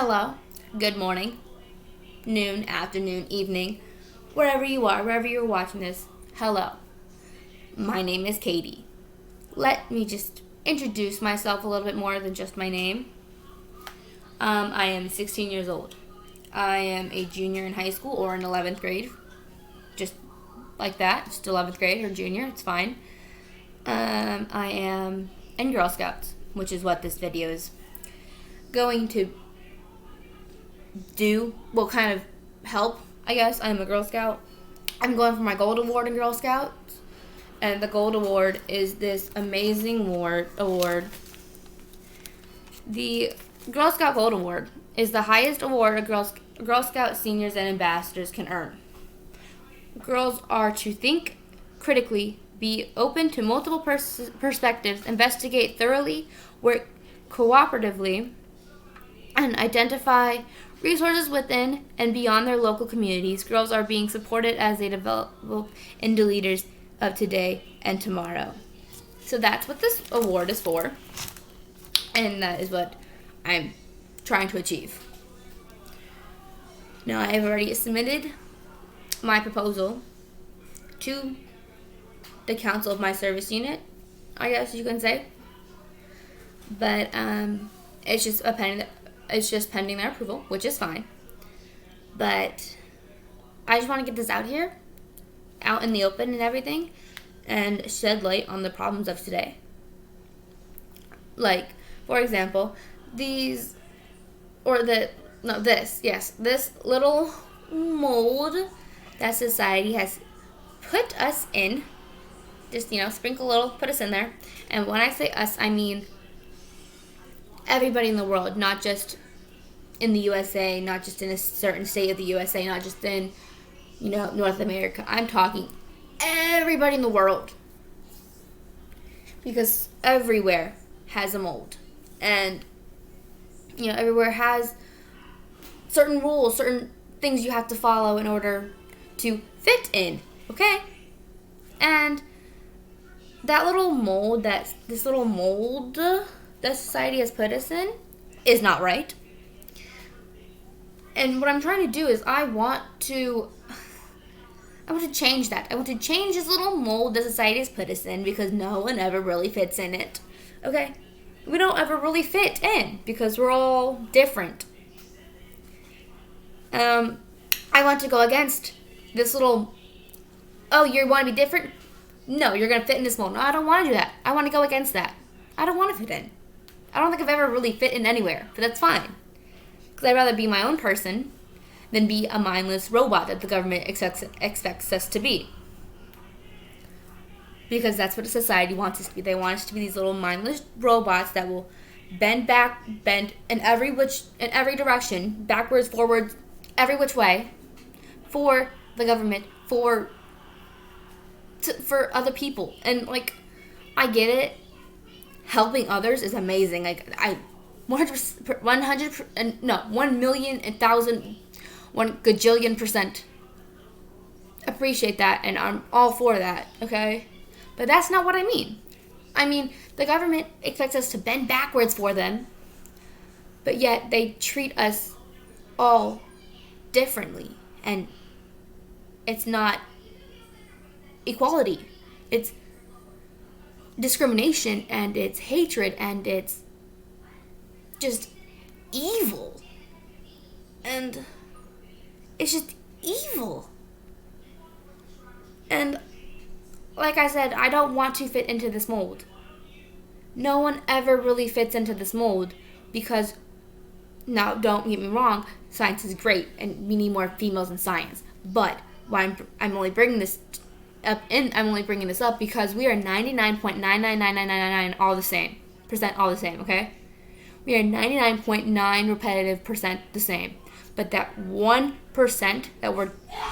Hello, good morning, noon, afternoon, evening, wherever you are, wherever you're watching this. Hello, my name is Katie. Let me just introduce myself a little bit more than just my name. I am 16 years old. I am a junior in high school or in 11th grade. Just like that, just 11th grade or junior, it's fine. I am in Girl Scouts, which is what this video is going to do. Will kind of help, I guess. I'm a Girl Scout. I'm going for my Gold Award in Girl Scouts. And the Gold Award is this amazing award. The Girl Scout Gold Award is the highest award a Girl Scout seniors and ambassadors can earn. Girls are to think critically, be open to multiple perspectives, investigate thoroughly, work cooperatively, and identify resources within and beyond their local communities. Girls are being supported as they develop into leaders of today and tomorrow. So that's what this award is for, and that is what I'm trying to achieve. Now, I have already submitted my proposal to the council of my service unit, I guess you can say. But it's just pending their approval, which is fine. But I just want to get this out here, out in the open and everything, and shed light on the problems of today. Like, for example, this little mold that society has put us in. Just, sprinkle a little, put us in there. And when I say us, I mean everybody in the world, not just in the USA, not just in a certain state of the USA, not just in, North America. I'm talking everybody in the world. Because everywhere has a mold. And, everywhere has certain rules, certain things you have to follow in order to fit in, okay? And this little mold that society has put us in is not right. And what I'm trying to do is I want to change that. I want to change this little mold that society has put us in, because no one ever really fits in it. Okay? We don't ever really fit in because we're all different. I want to go against this little, you want to be different? No, you're going to fit in this mold. No, I don't want to do that. I want to go against that. I don't want to fit in. I don't think I've ever really fit in anywhere, but that's fine. Because I'd rather be my own person than be a mindless robot that the government expects us to be. Because that's what society wants us to be. They want us to be these little mindless robots that will bend in every direction, backwards, forwards, every which way, for the government, for other people. And I get it. Helping others is amazing. 1 gajillion percent appreciate that, and I'm all for that, okay? But that's not what I mean. I mean, the government expects us to bend backwards for them, but yet they treat us all differently, and it's not equality. It's discrimination, and it's hatred, and it's just evil. And it's just evil. And like I said, I don't want to fit into this mold. No one ever really fits into this mold, because, now don't get me wrong, science is great and we need more females in science. But why I'm only bringing this up because we are 99.99999 all the same, okay? We are 99.9 repetitive percent the same. But that 1%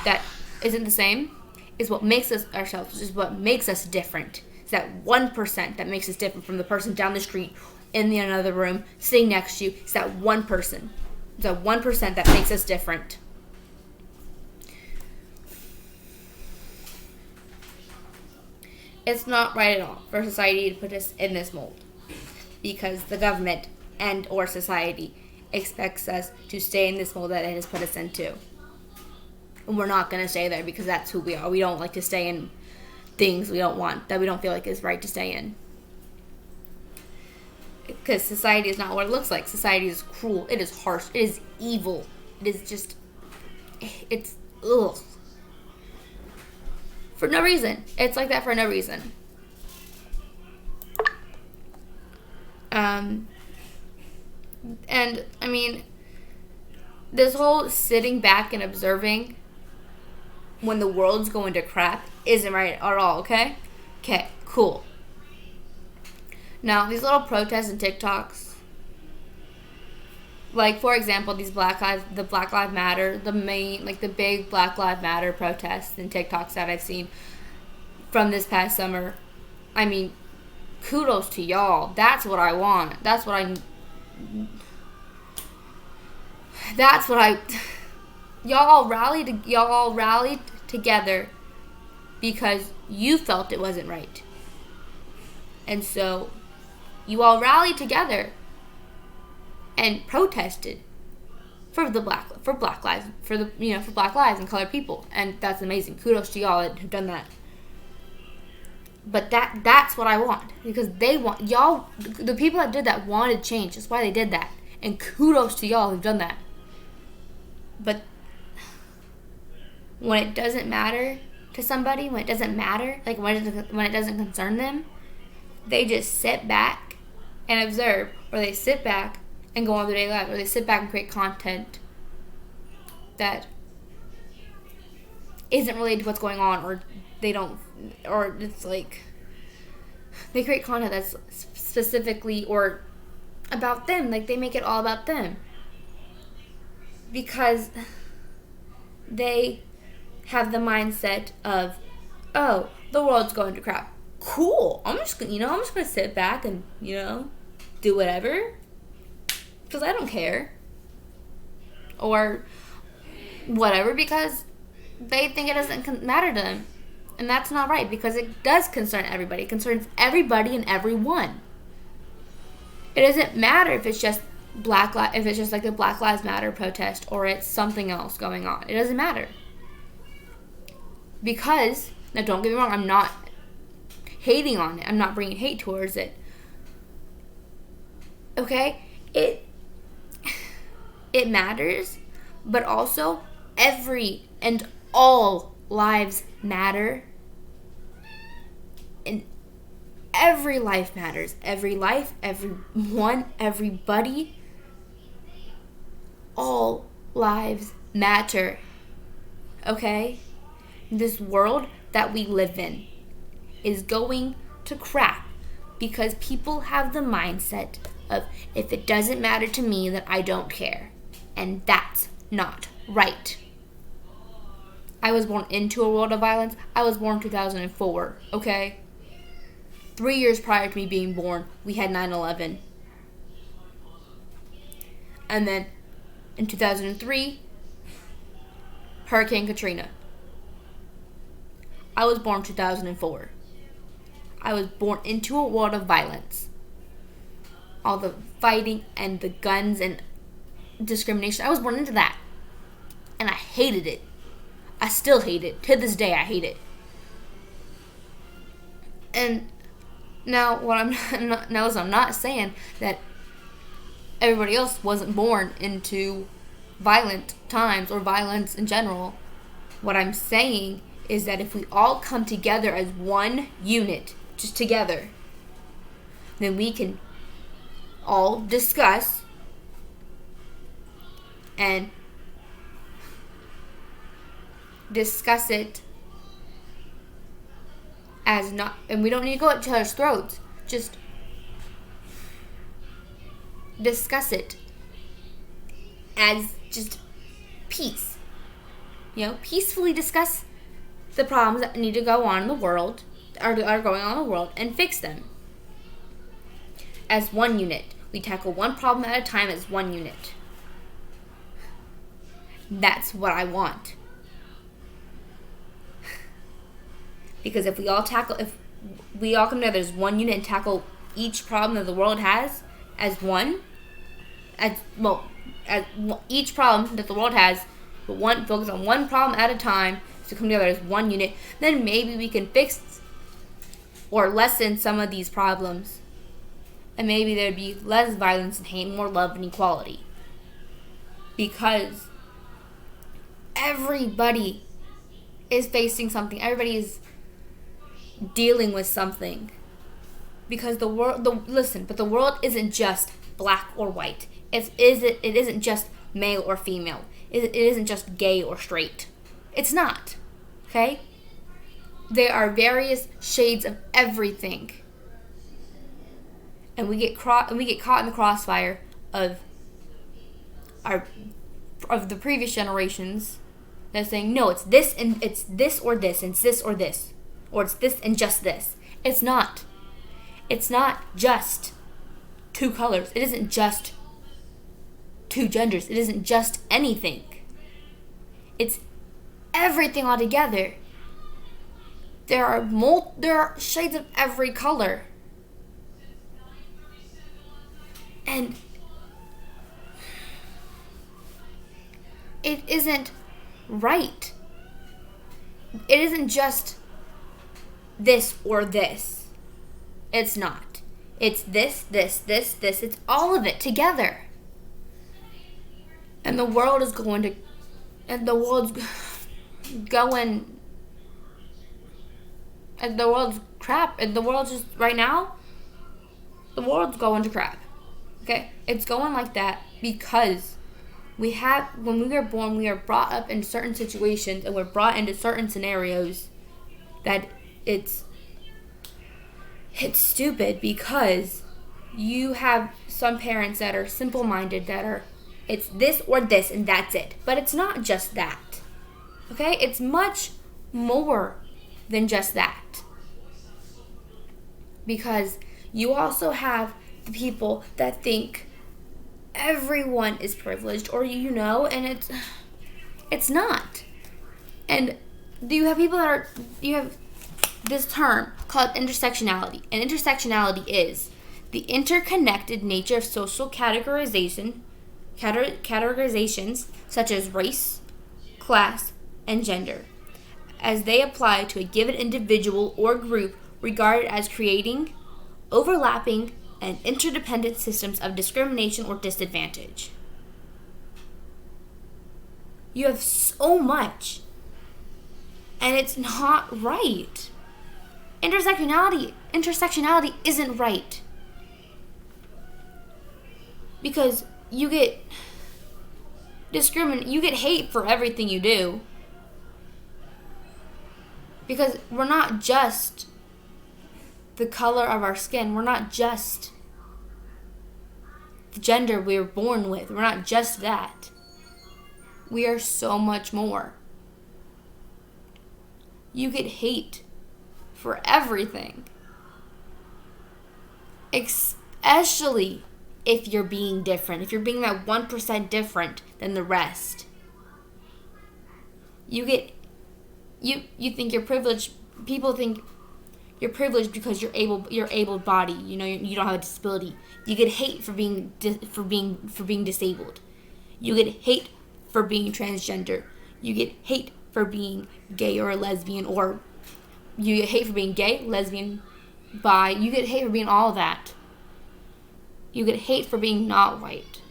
that isn't the same is what makes us ourselves, is what makes us different. It's that 1% that makes us different from the person down the street, in the another room, sitting next to you. It's that one person. It's that 1% that makes us different. It's not right at all for society to put us in this mold, because the government and or society expects us to stay in this mold that it has put us into. And we're not going to stay there because that's who we are. We don't like to stay in things we don't want, that we don't feel like is right to stay in. Because society is not what it looks like. Society is cruel. It is harsh. It is evil. It is just, it's, ugh. For no reason. It's like that for no reason. And, I mean, this whole sitting back and observing when the world's going to crap isn't right at all, okay? Okay, cool. Now, these little protests and TikToks, like, for example, the Black Lives Matter, the big Black Lives Matter protests and TikToks that I've seen from this past summer, I mean, kudos to y'all. That's what I want. Y'all rallied together because you felt it wasn't right. And so you all rallied together and protested for Black Lives and colored people. And that's amazing. Kudos to y'all that have done that. But that's what I want, because the people that did that wanted change. That's why they did that. And kudos to y'all who've done that. But when it doesn't matter to somebody, when it doesn't matter, like when it doesn't concern them, they just sit back and observe, or they sit back and go on their daily lives, or they sit back and create content that isn't related to what's going on, or it's like they create content that's specifically or about them, like they make it all about them because they have the mindset of, oh, the world's going to crap. Cool. I'm just gonna sit back and do whatever because I don't care or whatever, because they think it doesn't matter to them. And that's not right, because it does concern everybody. It concerns everybody and everyone. It doesn't matter if it's just like the Black Lives Matter protest or it's something else going on. It doesn't matter. Because, now don't get me wrong, I'm not hating on it. I'm not bringing hate towards it. Okay? It matters, but also every and all lives matter. And every life matters. Every life, everyone, everybody. All lives matter. Okay? This world that we live in is going to crap because people have the mindset of, if it doesn't matter to me, then I don't care. And that's not right. I was born into a world of violence. I was born in 2004, okay? 3 years prior to me being born, we had 9/11. And then in 2003, Hurricane Katrina. I was born in 2004. I was born into a world of violence. All the fighting and the guns and discrimination. I was born into that. And I hated it. I still hate it. To this day, I hate it. And now, I'm not saying that everybody else wasn't born into violent times or violence in general. What I'm saying is that if we all come together as one unit, just together, then we can all discuss and discuss it as not, and we don't need to go at each other's throats. Just discuss it as just peace. Peacefully discuss the problems that need to go on in the world, are going on in the world, and fix them as one unit. We tackle one problem at a time as one unit. That's what I want. Because if we all come together as one unit and tackle each problem that the world has as as each problem that the world has, but focus on one problem at a time to come together as one unit, then maybe we can fix or lessen some of these problems. And maybe there'd be less violence and hate, more love and equality. Because everybody is facing something. Everybody is dealing with something. Because the world isn't just black or white. It isn't just male or female. It isn't just gay or straight. It's not. Okay? There are various shades of everything. And we get caught in the crossfire of the previous generations that's saying, no, it's this and it's this or this and it's this or this. Or it's this and just this. It's not. It's not just two colors. It isn't just two genders. It isn't just anything. It's everything all together. There are shades of every color. And it isn't right. It isn't just this or this. It's not. It's this. It's all of it together. And the world is going to, and the world's going, and the world's crap, and the world's just, right now, the world's going to crap. Okay? It's going like that because when we are born, we are brought up in certain situations and we're brought into certain scenarios that it's stupid because you have some parents that are simple-minded that are, it's this or this and that's it. But it's not just that. Okay? It's much more than just that. Because you also have the people that think everyone is privileged, or and it's not. And you have this term called intersectionality. And intersectionality is the interconnected nature of social categorizations such as race, class, and gender, as they apply to a given individual or group regarded as creating, overlapping, and interdependent systems of discrimination or disadvantage. You have so much, and it's not right. Intersectionality isn't right. Because you get you get hate for everything you do. Because we're not just the color of our skin. We're not just the gender we were born with. We're not just that. We are so much more. You get hate for everything. Especially if you're being different. If you're being that 1% different than the rest. You think you're privileged. People think you're privileged because you're able-bodied. You don't have a disability. You get hate for being disabled. You get hate for being transgender. You get hate for being gay or a lesbian, or you get hate for being gay, lesbian, bi. You get hate for being all of that. You get hate for being not white.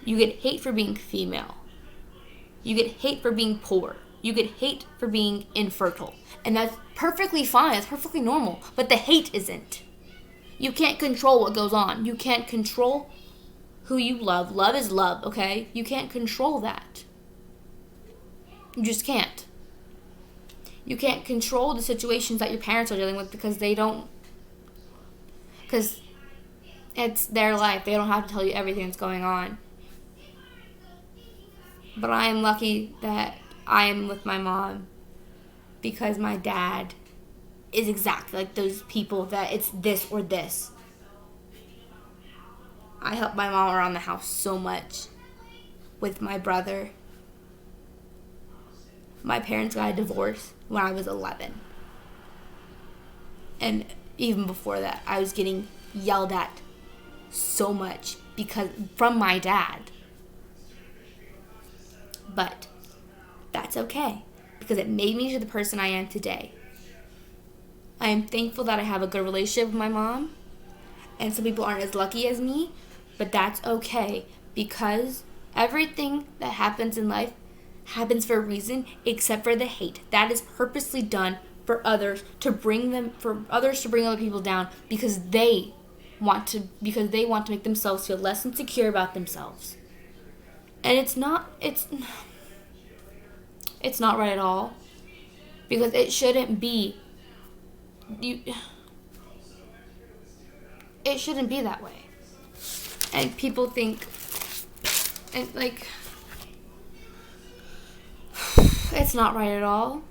You get hate for being female. You get hate for being poor. You get hate for being infertile. And that's perfectly fine. That's perfectly normal. But the hate isn't. You can't control what goes on. You can't control who you love. Love is love, okay? You can't control that. You just can't. You can't control the situations that your parents are dealing with because it's their life. They don't have to tell you everything that's going on. But I am lucky that I am with my mom because my dad is exactly like those people that it's this or this. I help my mom around the house so much with my brother. My parents got a divorce when I was 11. And even before that, I was getting yelled at so much because from my dad. But that's okay, because it made me to the person I am today. I am thankful that I have a good relationship with my mom, and some people aren't as lucky as me, but that's okay, because everything that happens in life happens for a reason, except for the hate. That is purposely done for others to bring other people down because they want to make themselves feel less insecure about themselves. And it's not right at all, because it shouldn't be it shouldn't be that way. And people think, and like, it's not right at all.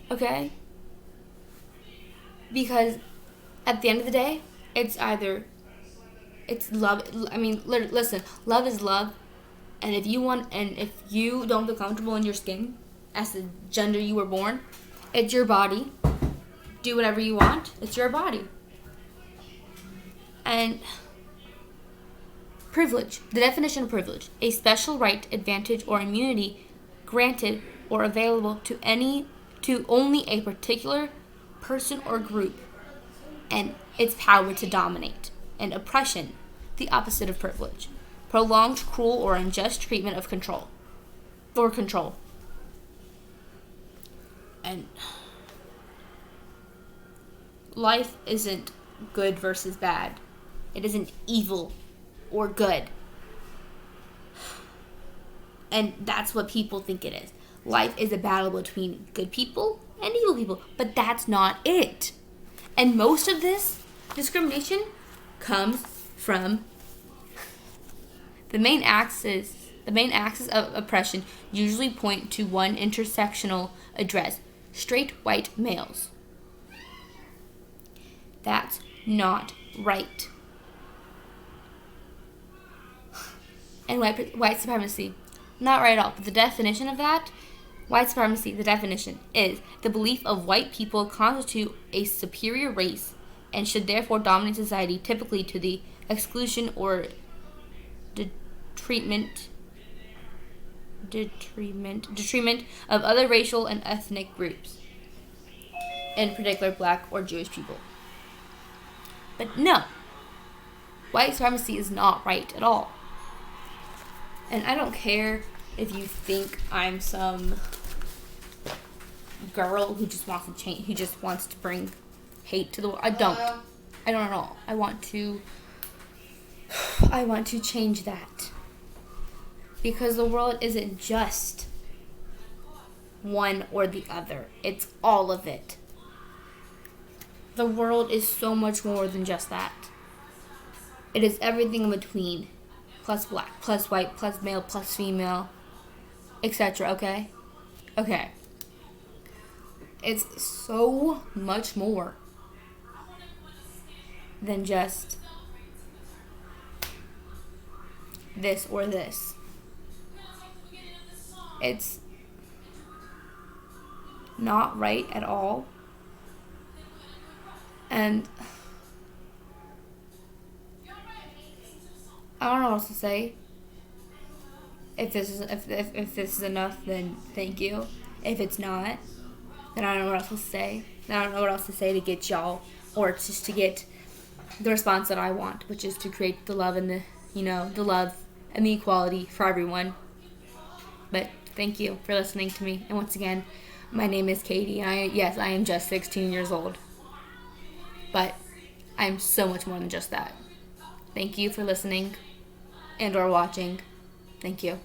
Okay? Because at the end of the day, it's love. I mean, listen, love is love. And if you don't feel comfortable in your skin as the gender you were born, it's your body. Do whatever you want. It's your body. And privilege. The definition of privilege: a special right, advantage, or immunity granted or available to only a particular person or group, and its power to dominate. And oppression, the opposite of privilege: prolonged, cruel, or unjust treatment of control. And life isn't good versus bad. It isn't evil or good. And that's what people think it is. Life is a battle between good people and evil people, but that's not it. And most of this discrimination comes from the main axis of oppression usually point to one intersectional address: straight white males. That's not right. And white supremacy, not right at all. But the definition of that, white supremacy, the definition is the belief of white people constitute a superior race and should therefore dominate society, typically to the exclusion or detriment of other racial and ethnic groups, in particular Black or Jewish people. But no, white supremacy is not right at all. And I don't care if you think I'm some girl who just wants to change, who just wants to bring hate to the world. I don't at all. I want to change that. Because the world isn't just one or the other. It's all of it. The world is so much more than just that. It is everything in between. Plus black, plus white, plus male, plus female, etc. Okay? Okay. It's so much more than just this or this. It's not right at all. And I don't know what else to say. If this is enough, then thank you. If it's not, then I don't know what else to say. I don't know what else to say to get y'all, or just to get the response that I want, which is to create the love and the love and the equality for everyone. But thank you for listening to me. And once again, my name is Katie, and I am just 16 years old. But I'm so much more than just that. Thank you for listening and or watching. Thank you.